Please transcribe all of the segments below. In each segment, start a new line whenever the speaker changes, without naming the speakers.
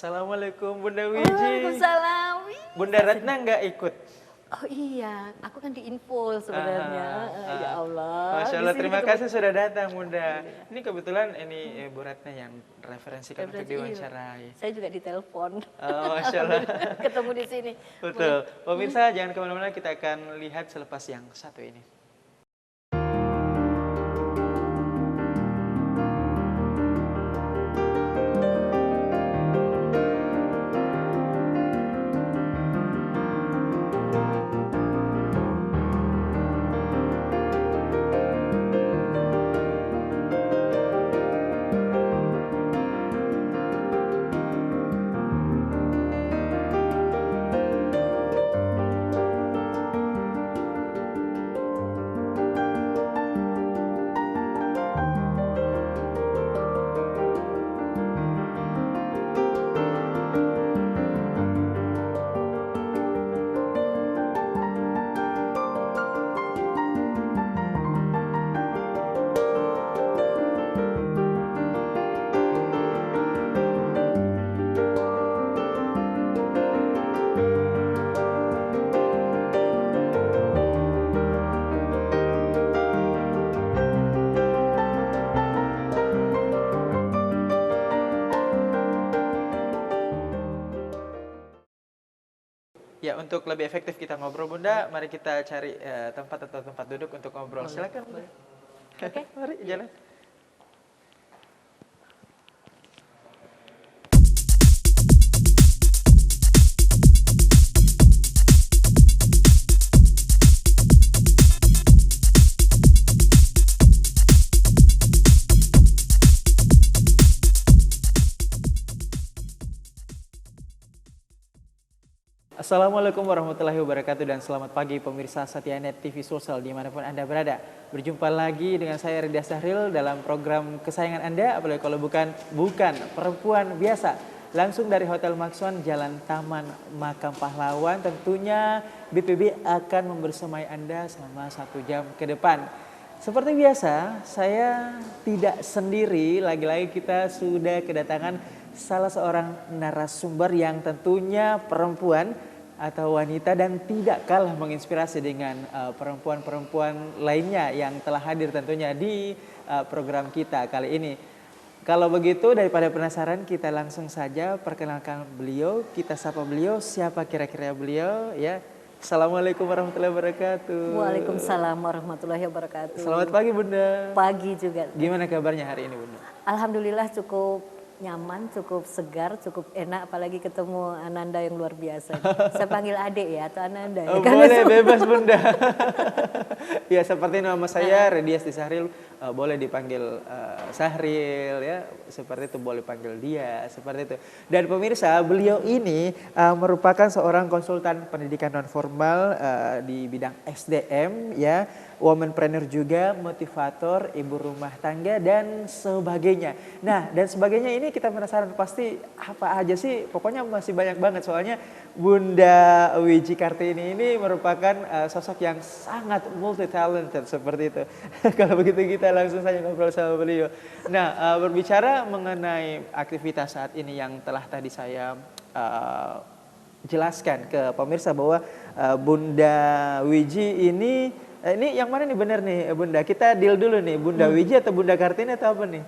Assalamualaikum Bunda Wiji.
Waalaikumsalam.
Bunda Ratna nggak ikut?
Oh iya, aku kan diinfo sebenarnya. Ya Allah.
Masya
di
Allah,
sini
terima
ketemu-
kasih sudah datang Bunda.
Iya.
Ini kebetulan Bu Ratna yang referensikan untuk
Referensi, iya.
diwawancarai.
Saya juga ditelepon.
Oh, Masya Allah.
Ketemu di sini.
Betul. Pemirsa jangan kemana-mana, kita akan lihat selepas yang satu ini. Ya, untuk lebih efektif kita ngobrol Bunda, mari kita cari tempat atau tempat duduk untuk ngobrol. Silakan Bunda.
Oke.
Mari jalan. Assalamualaikum warahmatullahi wabarakatuh dan selamat pagi pemirsa Satyanet TV Sosial dimanapun Anda berada. Berjumpa lagi dengan saya Ridha Sahril dalam program kesayangan Anda, apalagi kalau bukan perempuan biasa. Langsung dari Hotel Maxon Jalan Taman Makam Pahlawan, tentunya BPB akan membersamai Anda selama 1 jam ke depan. Seperti biasa, saya tidak sendiri, lagi-lagi kita sudah kedatangan salah seorang narasumber yang tentunya perempuan atau wanita dan tidak kalah menginspirasi dengan perempuan-perempuan lainnya yang telah hadir tentunya di program kita kali ini. Kalau begitu daripada penasaran, kita langsung saja perkenalkan beliau, kita sapa beliau, siapa kira-kira beliau ya. Assalamualaikum warahmatullahi wabarakatuh.
Waalaikumsalam warahmatullahi wabarakatuh.
Selamat pagi Bunda.
Pagi juga.
Gimana kabarnya hari ini Bunda?
Alhamdulillah cukup nyaman, cukup segar, cukup enak, apalagi ketemu Ananda yang luar biasa. Saya panggil adik ya atau Ananda ya.
Oh, boleh, bebas Bunda. Ya seperti nama saya Redias Sahril, boleh dipanggil Sahril ya, seperti itu, boleh panggil dia, seperti itu. Dan pemirsa, beliau ini merupakan seorang konsultan pendidikan non formal di bidang SDM ya, womanpreneur juga, motivator, ibu rumah tangga dan sebagainya. Nah, dan sebagainya ini kita penasaran pasti apa aja sih, pokoknya masih banyak banget soalnya Bunda Wiji Kartini ini merupakan sosok yang sangat multi talented seperti itu. Kalau begitu kita langsung saja ngobrol sama beliau. Nah, berbicara mengenai aktivitas saat ini yang telah tadi saya jelaskan ke pemirsa bahwa Bunda Wiji ini yang mana nih benar nih Bunda? Kita deal dulu nih, Bunda Wiji atau Bunda Kartini atau apa nih?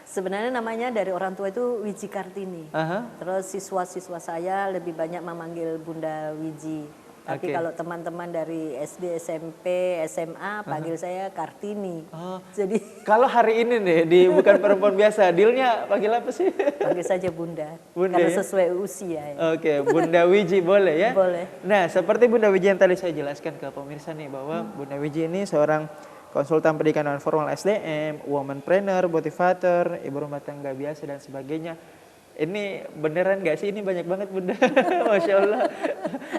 Sebenarnya namanya dari orang tua itu Wiji Kartini. Terus siswa-siswa saya lebih banyak memanggil Bunda Wiji. Tapi kalau teman-teman dari SD, SMP, SMA panggil saya Kartini. Jadi
kalau hari ini nih bukan perempuan biasa, dealnya panggil apa sih?
panggil saja Bunda.
Bunda
karena
ya?
sesuai usia ya.
Oke, Bunda Wiji boleh ya?
Boleh.
Nah, seperti Bunda Wiji yang tadi saya jelaskan ke pemirsa nih bahwa Bunda Wiji ini seorang konsultan pendidikan non formal SDM, womanpreneur, motivator, ibu rumah tangga biasa dan sebagainya. Ini beneran gak sih? Ini banyak banget Bunda. Masya Allah.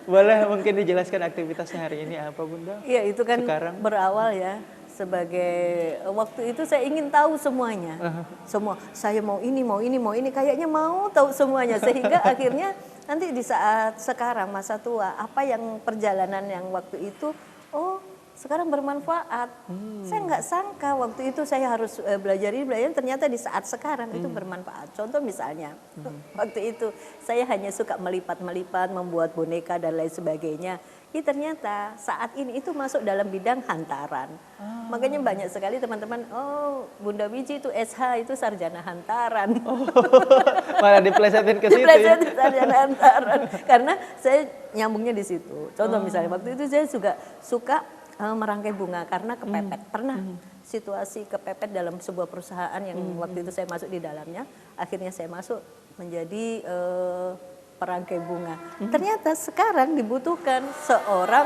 Boleh mungkin dijelaskan aktivitasnya hari ini apa Bunda?
Iya itu kan
sekarang
berawal ya. Sebagai waktu itu saya ingin tahu semuanya. Semua saya mau ini, kayaknya mau tahu semuanya. Sehingga akhirnya nanti di saat sekarang masa tua, apa yang perjalanan yang waktu itu, oh sekarang bermanfaat. Saya nggak sangka waktu itu saya harus belajar ini, ternyata di saat sekarang itu bermanfaat. Contoh misalnya, waktu itu saya hanya suka melipat-melipat, membuat boneka dan lain sebagainya. Ternyata saat ini itu masuk dalam bidang hantaran. Makanya banyak sekali teman-teman, oh Bunda Wiji itu SH, itu sarjana hantaran.
Malah diplesetin ke situ ya.
Sarjana hantaran. Karena saya nyambungnya di situ. Contoh misalnya waktu itu saya juga suka merangkai bunga karena kepepet. Pernah situasi kepepet dalam sebuah perusahaan yang waktu itu saya masuk di dalamnya. Akhirnya saya masuk menjadi perangkai bunga. Ternyata sekarang dibutuhkan seorang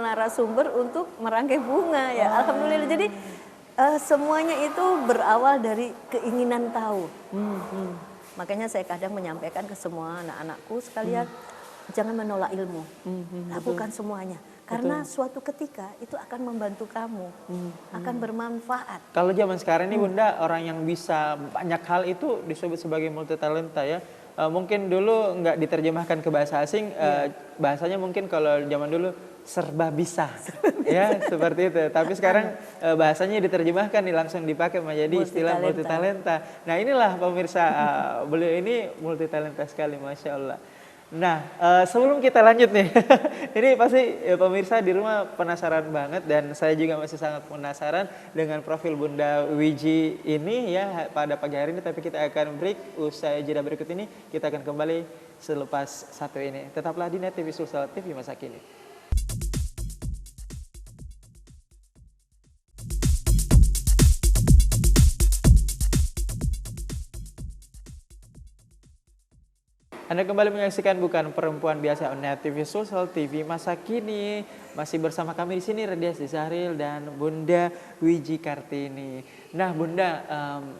narasumber untuk merangkai bunga ya. Alhamdulillah. Jadi semuanya itu berawal dari keinginan tahu. Makanya saya kadang menyampaikan ke semua anak-anakku sekalian, jangan menolak ilmu. Lakukan semuanya. Karena suatu ketika itu akan membantu kamu, akan bermanfaat.
Kalau zaman sekarang ini Bunda, orang yang bisa banyak hal itu disebut sebagai multitalenta ya. Mungkin dulu nggak diterjemahkan ke bahasa asing, bahasanya mungkin kalau zaman dulu serba bisa, ya seperti itu. Tapi sekarang bahasanya diterjemahkan nih, langsung dipakai menjadi istilah multitalenta. Nah inilah pemirsa, beliau ini multitalenta sekali, Masya Allah. Nah, sebelum kita lanjut nih, ini pasti pemirsa di rumah penasaran banget dan saya juga masih sangat penasaran dengan profil Bunda Wiji ini ya pada pagi hari ini. Tapi kita akan break, usai jeda berikut ini kita akan kembali selepas satu ini. Tetaplah di Net TV Sulsel TV masa kini. Anda kembali menyaksikan Bukan Perempuan Biasa Net TV Sulsel TV masa kini. Masih bersama kami di sini Radiasi Zahril dan Bunda Wiji Kartini. Nah Bunda,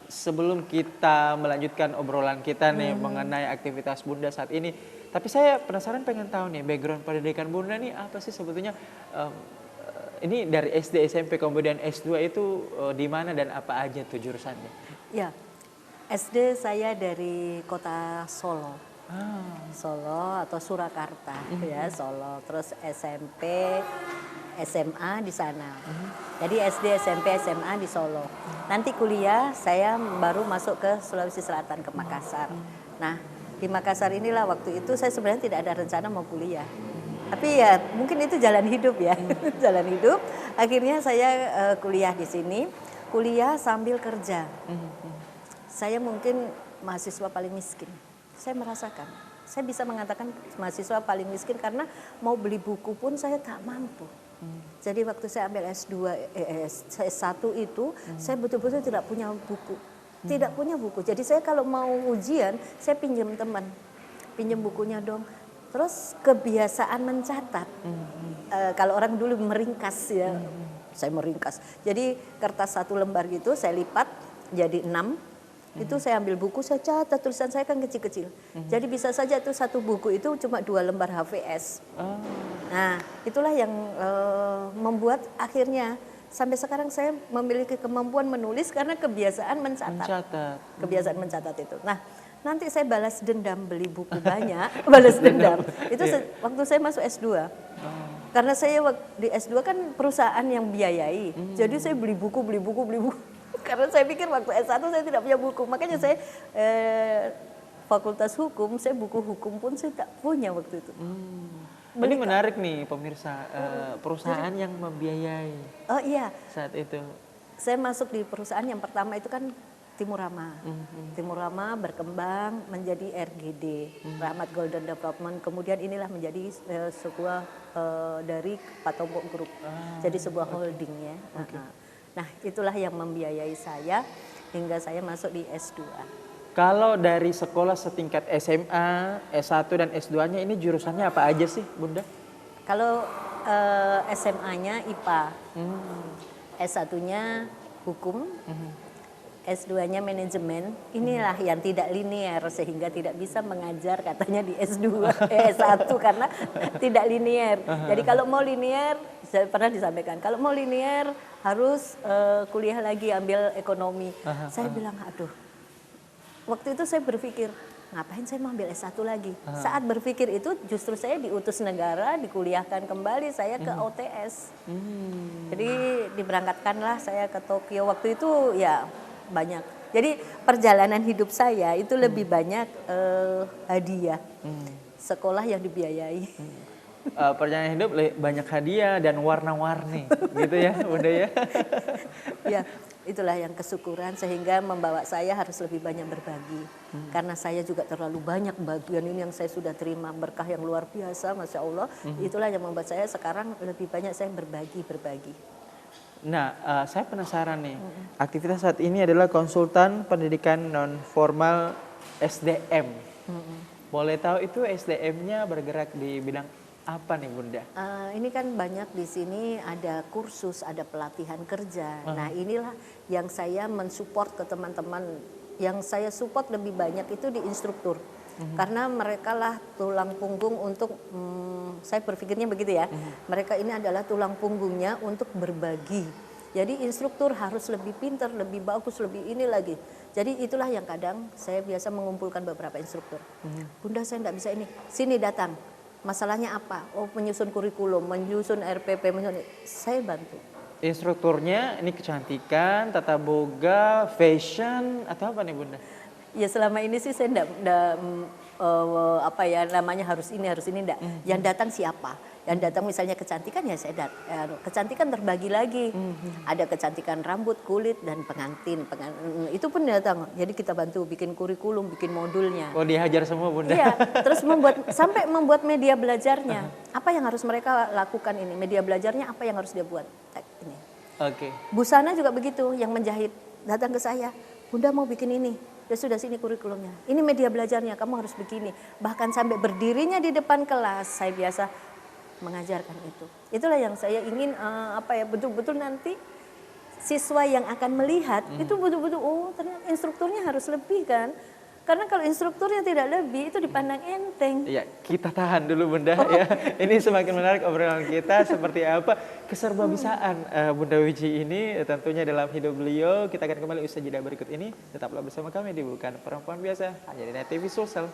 sebelum kita melanjutkan obrolan kita nih mengenai aktivitas Bunda saat ini, tapi saya penasaran pengen tahu nih background pendidikan Bunda nih apa sih sebetulnya? Ini dari SD, SMP, kemudian S2 itu di mana dan apa aja tuh jurusannya?
Ya, SD saya dari kota Solo. Solo atau Surakarta ya, Solo. Terus SMP, SMA di sana. Jadi SD, SMP, SMA di Solo. Nanti kuliah saya baru masuk ke Sulawesi Selatan, ke Makassar. Nah, di Makassar inilah waktu itu saya sebenarnya tidak ada rencana mau kuliah. Tapi ya mungkin itu jalan hidup ya. Jalan hidup. Akhirnya saya kuliah di sini. Kuliah sambil kerja. Saya mungkin mahasiswa paling miskin. Saya merasakan, saya bisa mengatakan mahasiswa paling miskin karena mau beli buku pun saya tak mampu. Jadi waktu saya ambil S1 itu, saya betul-betul tidak punya buku. Tidak punya buku. Jadi saya kalau mau ujian, saya pinjam teman. Pinjam bukunya dong. Terus kebiasaan mencatat. Kalau orang dulu meringkas ya, saya meringkas. Jadi kertas 1 lembar gitu, saya lipat jadi 6. Itu saya ambil buku, saya catat, tulisan saya kan kecil-kecil. Jadi bisa saja tuh 1 buku itu cuma 2 lembar HVS. Nah, itulah yang membuat akhirnya sampai sekarang saya memiliki kemampuan menulis karena kebiasaan mencatat. Kebiasaan mencatat itu. Nah, nanti saya balas dendam beli buku banyak, balas dendam. Itu waktu saya masuk S2. Karena saya di S2 kan perusahaan yang biayai. Jadi saya beli buku. Karena saya pikir waktu S1 saya tidak punya buku. Makanya saya fakultas hukum, saya buku hukum pun saya tak punya waktu itu.
Ini menarik nih pemirsa, perusahaan yang membiayai.
Oh iya.
Saat itu.
Saya masuk di perusahaan yang pertama itu kan Timurama. Timurama berkembang menjadi RGD, Rahmat Golden Development. Kemudian inilah menjadi sebuah dari Patombok Group. Jadi sebuah holding ya. Nah, itulah yang membiayai saya hingga saya masuk di S2.
Kalau dari sekolah setingkat SMA, S1 dan S2-nya ini jurusannya apa aja sih, Bunda?
Kalau SMA-nya IPA, S1-nya hukum, S2-nya manajemen. Inilah yang tidak linear sehingga tidak bisa mengajar katanya di S2, S1 karena tidak linear. Jadi kalau mau linear, saya pernah disampaikan, kalau mau linear harus kuliah lagi ambil ekonomi. Saya bilang, aduh. Waktu itu saya berpikir, ngapain saya mau ambil S1 lagi. Saat berpikir itu justru saya diutus negara, dikuliahkan kembali saya ke OTS. Jadi diberangkatkanlah saya ke Tokyo. Waktu itu ya banyak. Jadi perjalanan hidup saya itu lebih banyak hadiah. Sekolah yang dibiayai.
Perjalanan hidup banyak hadiah dan warna-warni gitu ya Bunda ya.
Ya, itulah yang kesyukuran sehingga membawa saya harus lebih banyak berbagi. Karena saya juga terlalu banyak bagian ini yang saya sudah terima, berkah yang luar biasa, Masya Allah. Itulah yang membuat saya sekarang lebih banyak saya berbagi.
Nah, saya penasaran nih, aktivitas saat ini adalah konsultan pendidikan non formal SDM. Boleh tahu itu SDM-nya bergerak di bidang apa nih Bunda?
Ini kan banyak di sini ada kursus, ada pelatihan kerja. Nah inilah yang saya mensupport ke teman-teman. Yang saya support lebih banyak itu di instruktur. Karena mereka lah tulang punggung untuk, saya berpikirnya begitu ya. Mereka ini adalah tulang punggungnya untuk berbagi. Jadi instruktur harus lebih pintar, lebih bagus, lebih ini lagi. Jadi itulah yang kadang saya biasa mengumpulkan beberapa instruktur. Bunda saya enggak bisa ini, sini datang. Masalahnya apa? Oh, menyusun kurikulum, menyusun RPP, saya bantu.
Instrukturnya ini kecantikan, tata boga, fashion atau apa nih Bunda?
Ya selama ini sih saya enggak apa ya namanya harus ini enggak. Yang datang siapa? Yang datang misalnya kecantikan ya saya kecantikan terbagi lagi. Ada kecantikan rambut, kulit dan pengantin. Itu pun datang. Jadi kita bantu bikin kurikulum, bikin modulnya.
Oh, dihajar semua Bunda.
Iya, terus sampai membuat media belajarnya. Apa yang harus mereka lakukan ini? Media belajarnya apa yang harus dia buat? Ini.
Oke.
Busana juga begitu, yang menjahit datang ke saya. Bunda mau bikin ini. Ya sudah sini kurikulumnya. Ini media belajarnya, kamu harus begini. Bahkan sampai berdirinya di depan kelas, saya biasa mengajarkan itu. Itulah yang saya ingin betul-betul nanti siswa yang akan melihat itu betul-betul ternyata instrukturnya harus lebih kan. Karena kalau instrukturnya tidak lebih itu dipandang enteng.
Ya, kita tahan dulu Bunda ya. Ini semakin menarik obrolan kita seperti apa keserbabisaan Bunda Wiji ini tentunya dalam hidup beliau. Kita akan kembali usai jeda berikut ini. Tetaplah bersama kami di Bukan Perempuan Biasa hanya di Net TV Sulsel.